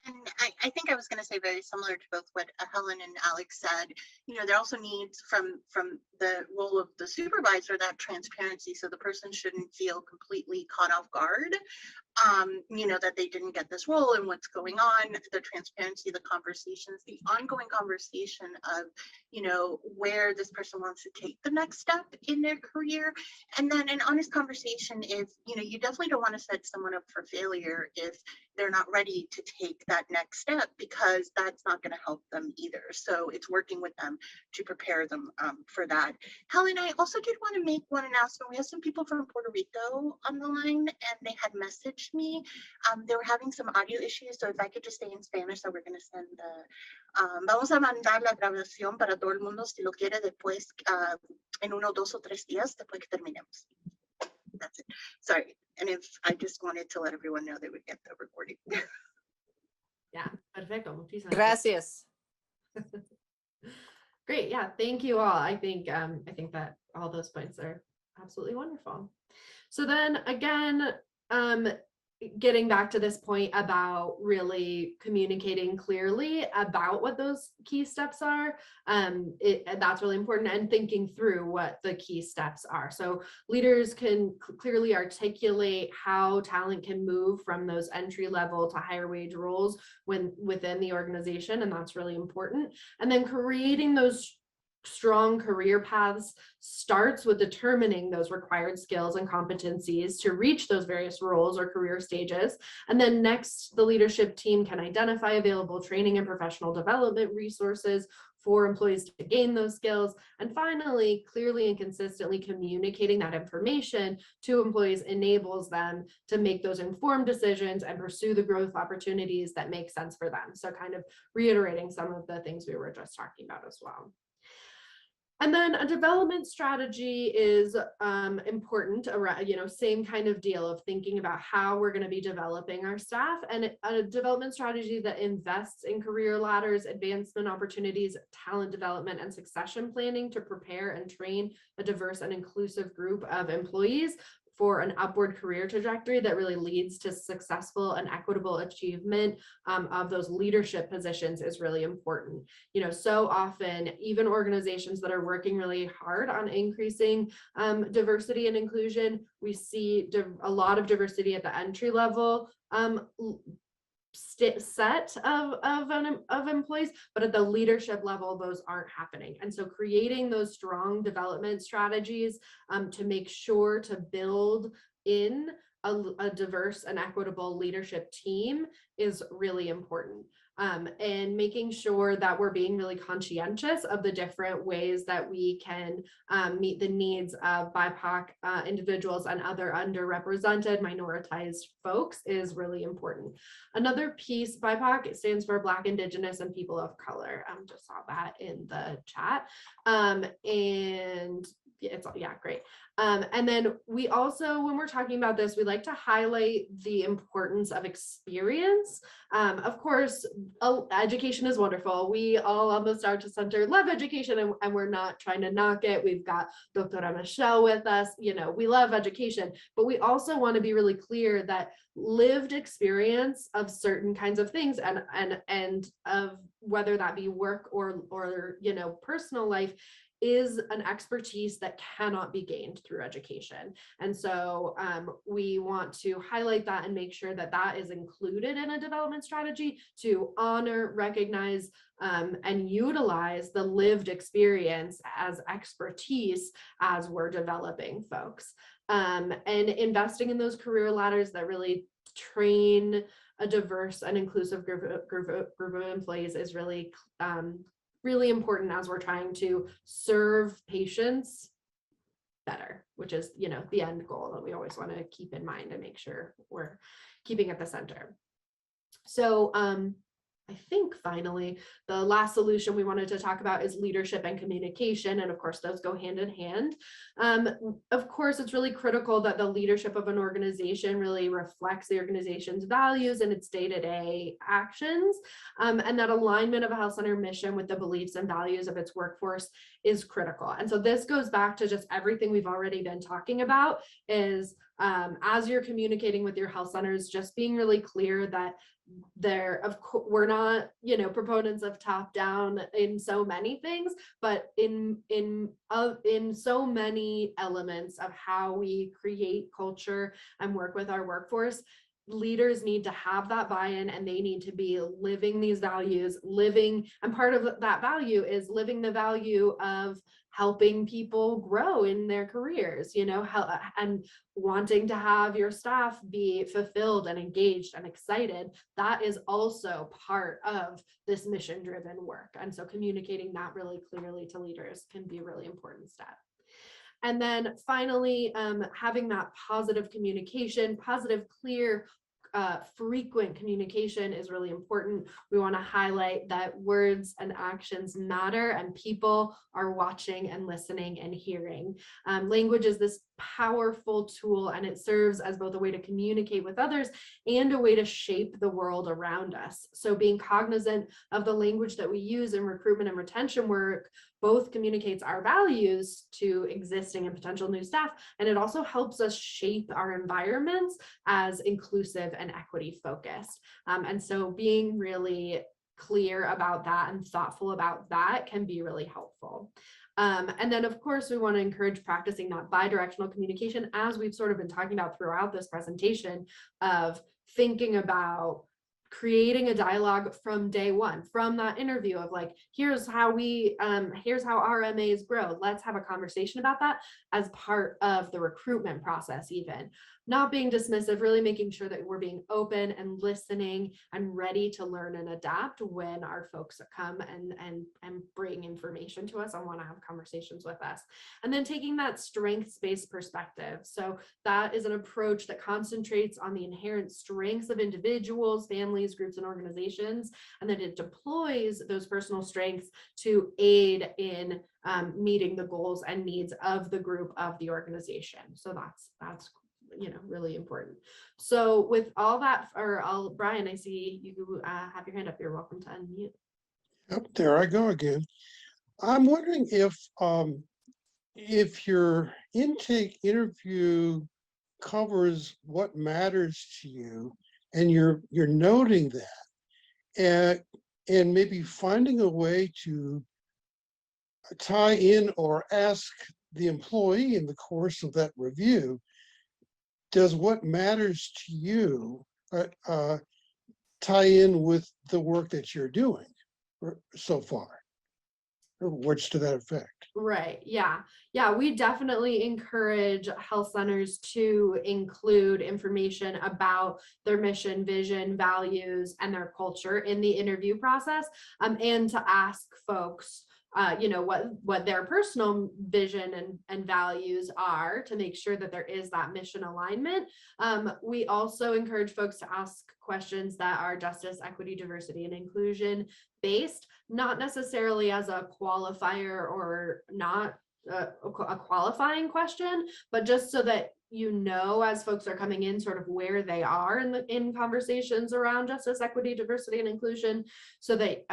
And I think I was going to say very similar to both what Helen and Alex said. There also needs from the role of the supervisor that transparency, so the person shouldn't feel completely caught off guard. That they didn't get this role and what's going on. The transparency, the conversations, the ongoing conversation of where this person wants to take the next step in their career, and then an honest conversation if you definitely don't want to set someone up for failure if they're not ready to take that next step, because that's not going to help them either. So it's working with them to prepare them for that. Helen, I also did want to make one announcement. We have some people from Puerto Rico on the line, and they had messaged me. They were having some audio issues, so if I could just stay in Spanish, so we're going to send the vamos a mandar la grabación para todo el mundo si lo quiere después en 1, 2 o 3 días después que terminemos. That's it. Sorry. And if I just wanted to let everyone know they would get the recording. Yeah, perfecto. Muchísimas Gracias. Great. Yeah. Thank you all. I think that all those points are absolutely wonderful. So then again, getting back to this point about really communicating clearly about what those key steps are, that's really important, and thinking through what the key steps are. So leaders can clearly articulate how talent can move from those entry level to higher wage roles within the organization, and that's really important. And then creating those strong career paths starts with determining those required skills and competencies to reach those various roles or career stages. And then next, the leadership team can identify available training and professional development resources for employees to gain those skills. And finally, clearly and consistently communicating that information to employees enables them to make those informed decisions and pursue the growth opportunities that make sense for them. So kind of reiterating some of the things we were just talking about as well. And then a development strategy is important, same kind of deal of thinking about how we're going to be developing our staff, and a development strategy that invests in career ladders, advancement opportunities, talent development, and succession planning to prepare and train a diverse and inclusive group of employees for an upward career trajectory that really leads to successful and equitable achievement of those leadership positions is really important. So often, even organizations that are working really hard on increasing diversity and inclusion, we see a lot of diversity at the entry level set of employees, but at the leadership level, those aren't happening. And so creating those strong development strategies to make sure to build in a diverse and equitable leadership team is really important. And making sure that we're being really conscientious of the different ways that we can meet the needs of BIPOC individuals and other underrepresented minoritized folks is really important. Another piece, BIPOC stands for Black, Indigenous, and People of Color. Just saw that in the chat. And yeah, great. And then we also, when we're talking about this, we like to highlight the importance of experience. Of course, education is wonderful. We all on the STAR² Center love education, and we're not trying to knock it. We've got Dr. Michelle with us. We love education, but we also want to be really clear that lived experience of certain kinds of things and of whether that be work or personal life is an expertise that cannot be gained through education. And so we want to highlight that and make sure that that is included in a development strategy to honor, recognize, and utilize the lived experience as expertise as we're developing folks. And investing in those career ladders that really train a diverse and inclusive group of employees is really really important as we're trying to serve patients better, which is, the end goal that we always want to keep in mind and make sure we're keeping at the center. So I think finally, the last solution we wanted to talk about is leadership and communication. And of course, those go hand in hand. Of course, it's really critical that the leadership of an organization really reflects the organization's values and its day-to-day actions. And that alignment of a health center mission with the beliefs and values of its workforce is critical. And so this goes back to just everything we've already been talking about is as you're communicating with your health centers, just being really clear that we're not, proponents of top down in so many things, but in so many elements of how we create culture and work with our workforce. Leaders need to have that buy-in, and they need to be living these values, and part of that value is living the value of helping people grow in their careers, and wanting to have your staff be fulfilled and engaged and excited. That is also part of this mission-driven work. And so communicating that really clearly to leaders can be a really important step. And then finally, having that positive communication, positive, clear, frequent communication is really important. We want to highlight that words and actions matter, and people are watching and listening and hearing. Language is this powerful tool, and it serves as both a way to communicate with others and a way to shape the world around us. So being cognizant of the language that we use in recruitment and retention work both communicates our values to existing and potential new staff, and it also helps us shape our environments as inclusive and equity focused. And so being really clear about that and thoughtful about that can be really helpful. And then of course, we want to encourage practicing that bi-directional communication, as we've sort of been talking about throughout this presentation, of thinking about creating a dialogue from day one, from that interview of like, here's how our MAs grow. Let's have a conversation about that as part of the recruitment process, even not being dismissive, really making sure that we're being open and listening and ready to learn and adapt when our folks come and bring information to us and want to have conversations with us. And then taking that strengths-based perspective. So that is an approach that concentrates on the inherent strengths of individuals, families, groups, and organizations, and then it deploys those personal strengths to aid in meeting the goals and needs of the group, of the organization. So that's really important. So with all that, Brian, I see you have your hand up. You're welcome to unmute. Yep, there I go again. I'm wondering if your intake interview covers what matters to you, and you're noting that, and maybe finding a way to tie in or ask the employee in the course of that review, does what matters to you tie in with the work that you're doing so far, or words to that effect? Right. Yeah. We definitely encourage health centers to include information about their mission, vision, values, and their culture in the interview process, and to ask folks what their personal vision and values are, to make sure that there is that mission alignment. We also encourage folks to ask questions that are justice, equity, diversity, and inclusion based, not necessarily as a qualifier or not a qualifying question, but just so that you know, as folks are coming in, sort of where they are in conversations around justice, equity, diversity, and inclusion, so that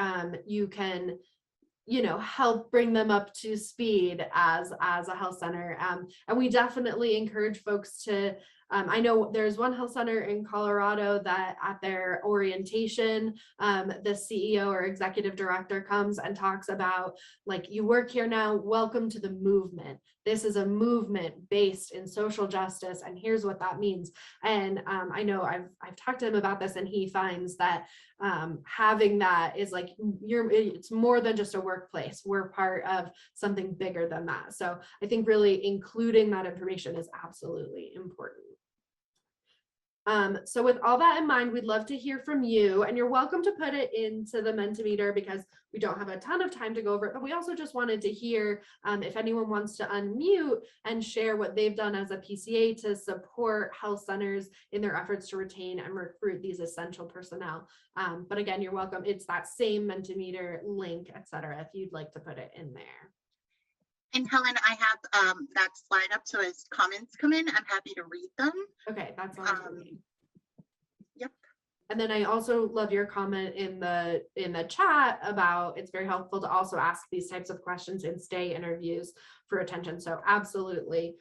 you can, you know, help bring them up to speed as a health center. And we definitely encourage folks to, I know there's one health center in Colorado that at their orientation, the CEO or executive director comes and talks about, like, you work here now, welcome to the movement. This is a movement based in social justice, and here's what that means. And I know I've talked to him about this, and he finds that having that is like, it's more than just a workplace. We're part of something bigger than that. So I think really including that information is absolutely important. So with all that in mind, we'd love to hear from you, and you're welcome to put it into the Mentimeter because we don't have a ton of time to go over it, but we also just wanted to hear if anyone wants to unmute and share what they've done as a PCA to support health centers in their efforts to retain and recruit these essential personnel. But again, you're welcome. It's that same Mentimeter link, etc., if you'd like to put it in there. And Helen, I have that slide up, so as comments come in, I'm happy to read them. Okay, that's all. Yep. And then I also love your comment in the chat about it's very helpful to also ask these types of questions in stay interviews for attention. So absolutely,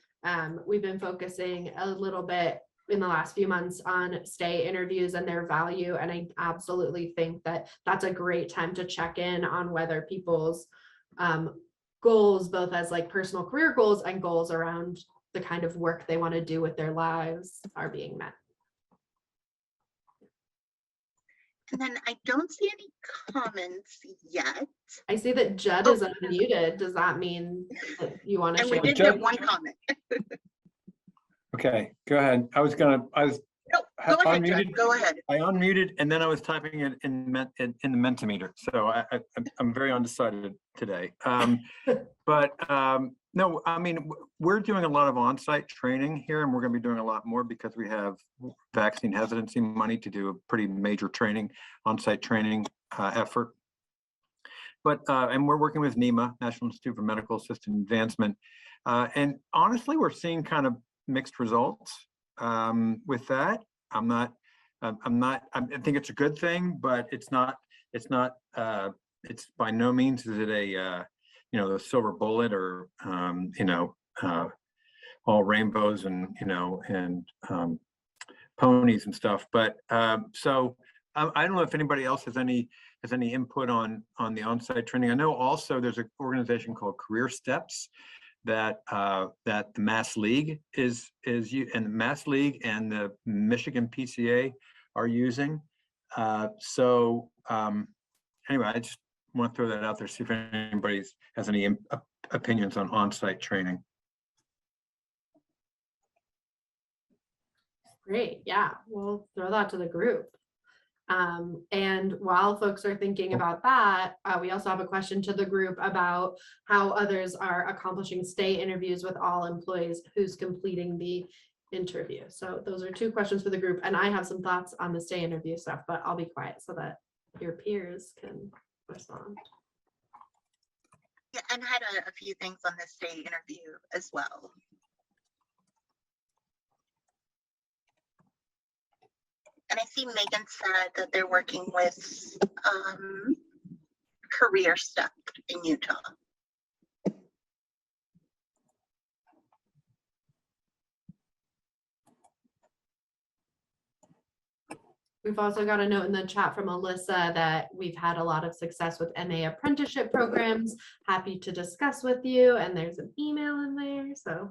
we've been focusing a little bit in the last few months on stay interviews and their value, and I absolutely think that that's a great time to check in on whether people's goals, both as like personal career goals and goals around the kind of work they want to do with their lives, are being met. And then I don't see any comments yet. I see that Judd is unmuted. Does that mean that you want to And we share? did get one comment. Okay, go ahead. I was No, go ahead, Judd, unmuted. go ahead. I unmuted and then I was typing it in the Mentimeter. So I'm very undecided today. No, I mean, we're doing a lot of on-site training here, and we're going to be doing a lot more because we have vaccine hesitancy money to do a pretty major training, on-site training effort. And we're working with NEMA, National Institute for Medical Assistant Advancement. And honestly, we're seeing kind of mixed results with that. I think it's a good thing, but it's by no means is it a, the silver bullet or, all rainbows and, ponies and stuff. But so I don't know if anybody else has any input on the on-site training. I know also there's an organization called Career Steps that the Mass League and the Mass League and the Michigan PCA are using. Anyway, I just want to throw that out there, see if anybody has any opinions on on-site training. Great, yeah, we'll throw that to the group. And while folks are thinking about that, we also have a question to the group about how others are accomplishing stay interviews with all employees who's completing the interview. So those are two questions for the group, and I have some thoughts on the stay interview stuff, but I'll be quiet so that your peers can respond. Yeah, and I had a few things on this stay interview as well. And I see Megan said that they're working with Career Step in Utah. We've also got a note in the chat from Alyssa that we've had a lot of success with MA apprenticeship programs. Happy to discuss with you. And there's an email in there. So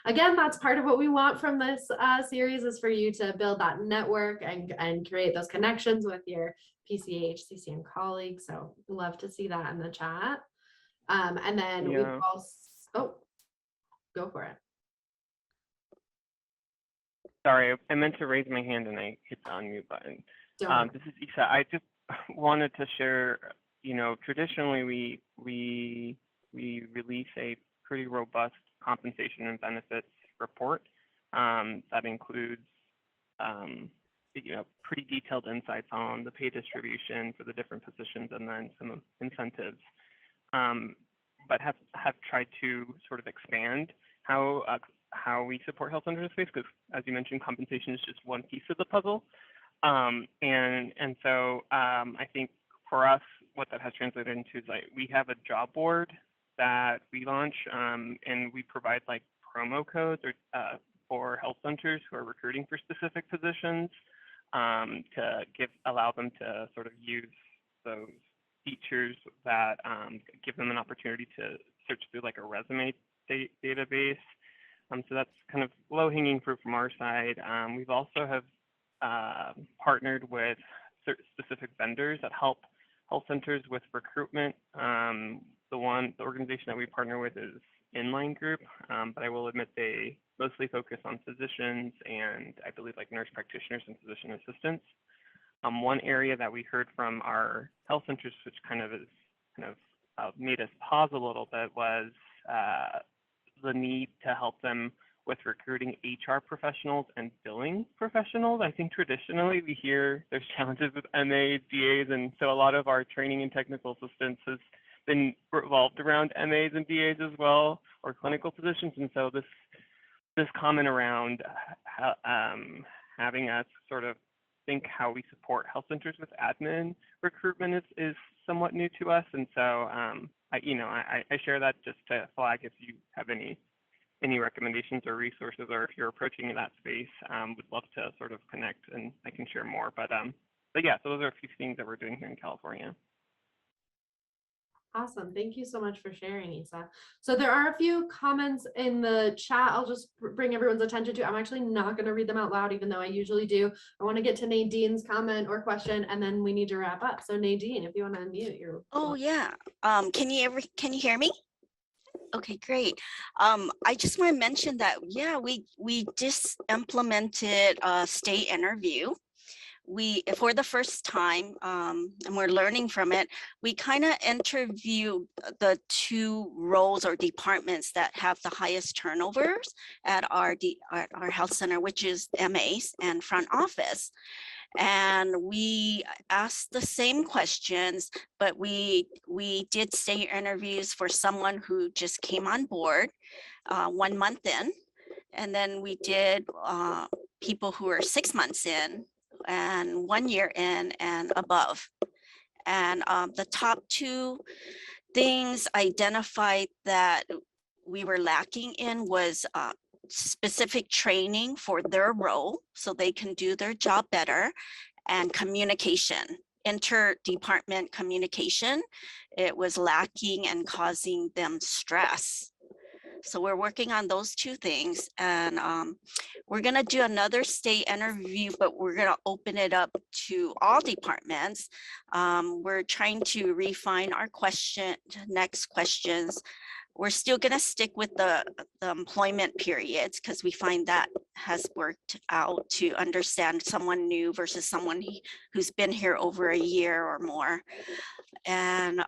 again, that's part of what we want from this series, is for you to build that network and create those connections with your PCA HCCN colleagues. So love to see that in the chat. And then we've also, go for it. Sorry, I meant to raise my hand and I hit the unmute button. This is Isa. I just wanted to share, traditionally we release a pretty robust compensation and benefits report that includes, pretty detailed insights on the pay distribution for the different positions and then some incentives. but have tried to sort of expand how we support health centers in space, because as you mentioned, compensation is just one piece of the puzzle. And so I think for us, what that has translated into is like we have a job board that we launch, and we provide like promo codes or for health centers who are recruiting for specific positions, to allow them to sort of use those features that give them an opportunity to search through like a resume database. So that's kind of low-hanging fruit from our side. We've also have partnered with specific vendors that help health centers with recruitment. The organization that we partner with is Inline Group, but I will admit they mostly focus on physicians and I believe like nurse practitioners and physician assistants. One area that we heard from our health centers, which kind of made us pause a little bit, was the need to help them with recruiting HR professionals and billing professionals. I think traditionally we hear there's challenges with MAs, DAs, and so a lot of our training and technical assistance has been revolved around MAs and DAs as well, or clinical positions. And so this comment around having us sort of think how we support health centers with admin recruitment is somewhat new to us. And so I share that just to flag if you have any recommendations or resources, or if you're approaching that space, would love to sort of connect and I can share more. But yeah, so those are a few things that we're doing here in California. Awesome. Thank you so much for sharing, Isa. So there are a few comments in the chat I'll just bring everyone's attention to. I'm actually not going to read them out loud, even though I usually do. I want to get to Nadine's comment or question, and then we need to wrap up. So Nadine, if you want to unmute your. Oh yeah. Can you hear me? Okay, great. I just want to mention that, yeah, we just implemented a state interview. For the first time, and we're learning from it, we kind of interview the two roles or departments that have the highest turnovers at our health center, which is MAs and front office. And we asked the same questions, but we did state interviews for someone who just came on board 1 month in. And then we did people who are 6 months in and 1 year in and above. And the top two things identified that we were lacking in was specific training for their role so they can do their job better, and communication, interdepartment communication. It was lacking and causing them stress. So we're working on those two things, and we're going to do another state interview, but we're going to open it up to all departments. We're trying to refine our next questions. We're still going to stick with the employment periods because we find that has worked out to understand someone new versus someone who's been here over a year or more. And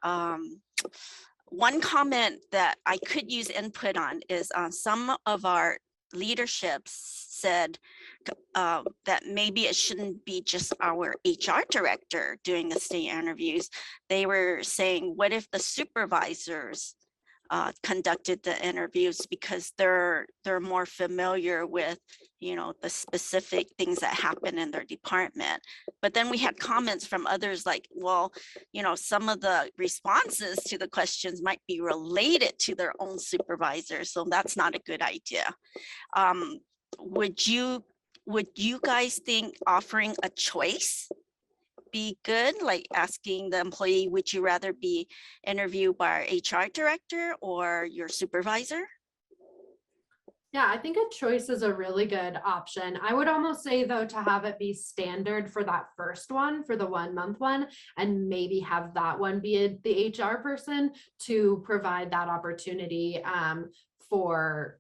one comment that I could use input on is some of our leadership said that maybe it shouldn't be just our HR director doing the state interviews. They were saying, what if the supervisors conducted the interviews, because they're more familiar with, the specific things that happen in their department. But then we had comments from others like, well, some of the responses to the questions might be related to their own supervisor, so that's not a good idea. Would you guys think offering a choice be good, like asking the employee, would you rather be interviewed by our HR director or your supervisor? Yeah, I think a choice is a really good option. I would almost say, though, to have it be standard for that first one, for the 1 month one, and maybe have that one be the HR person to provide that opportunity for,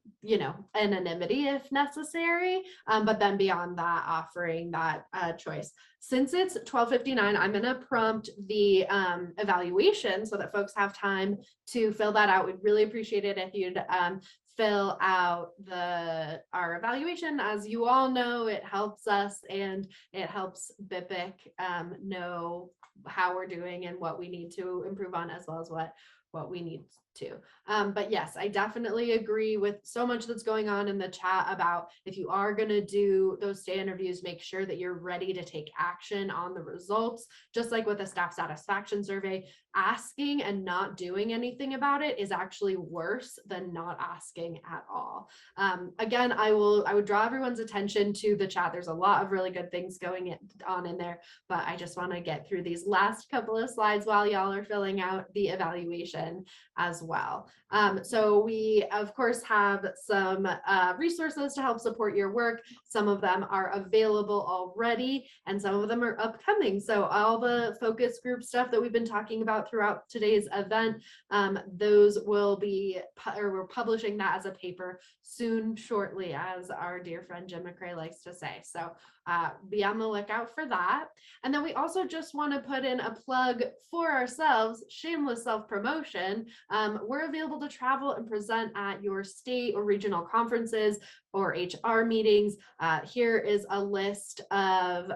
anonymity if necessary. But then beyond that, offering that choice. Since it's 12:59, I'm going to prompt the evaluation so that folks have time to fill that out. We'd really appreciate it if you'd fill out our evaluation. As you all know, it helps us and it helps BIPIC know how we're doing and what we need to improve on, as well as what we need too. But yes, I definitely agree with so much that's going on in the chat about if you are going to do those stay interviews, make sure that you're ready to take action on the results. Just like with a staff satisfaction survey, asking and not doing anything about it is actually worse than not asking at all. Again, I would draw everyone's attention to the chat. There's a lot of really good things going on in there, but I just want to get through these last couple of slides while y'all are filling out the evaluation as well. So we of course have some resources to help support your work. Some of them are available already and some of them are upcoming. So all the focus group stuff that we've been talking about throughout today's event, those will be, or we're publishing that as a paper soon, shortly, as our dear friend Jim McCrae likes to say. So be on the lookout for that. And then we also just want to put in a plug for ourselves, shameless self-promotion. We're available to travel and present at your state or regional conferences or HR meetings. Here is a list of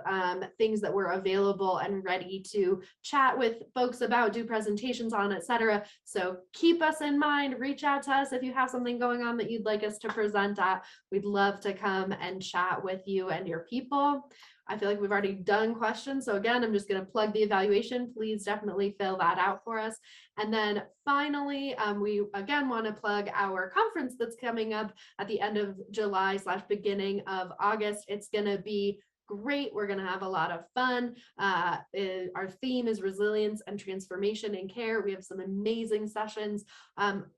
things that we're available and ready to chat with folks about, do presentations on, etc. So keep us in mind, reach out to us if you have something going on that you'd like us to present at. We'd love to come and chat with you and your people. I feel like we've already done questions. So again, I'm just going to plug the evaluation. Please definitely fill that out for us. And then finally, we again want to plug our conference that's coming up at the end of July / beginning of August. It's going to be great. We're going to have a lot of fun. Our theme is resilience and transformation in care. We have some amazing sessions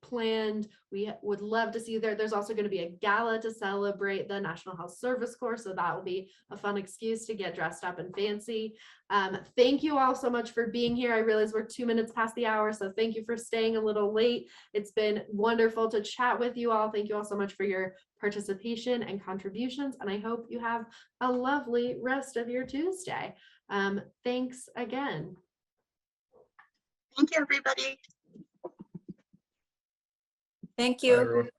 planned. We would love to see you there. There's also going to be a gala to celebrate the National Health Service Corps. So that will be a fun excuse to get dressed up and fancy. Thank you all so much for being here. I realize we're 2 minutes past the hour, so thank you for staying a little late. It's been wonderful to chat with you all. Thank you all so much for your participation and contributions, and I hope you have a lovely rest of your Tuesday. Thanks again. Thank you, everybody. Thank Bye, you. everyone.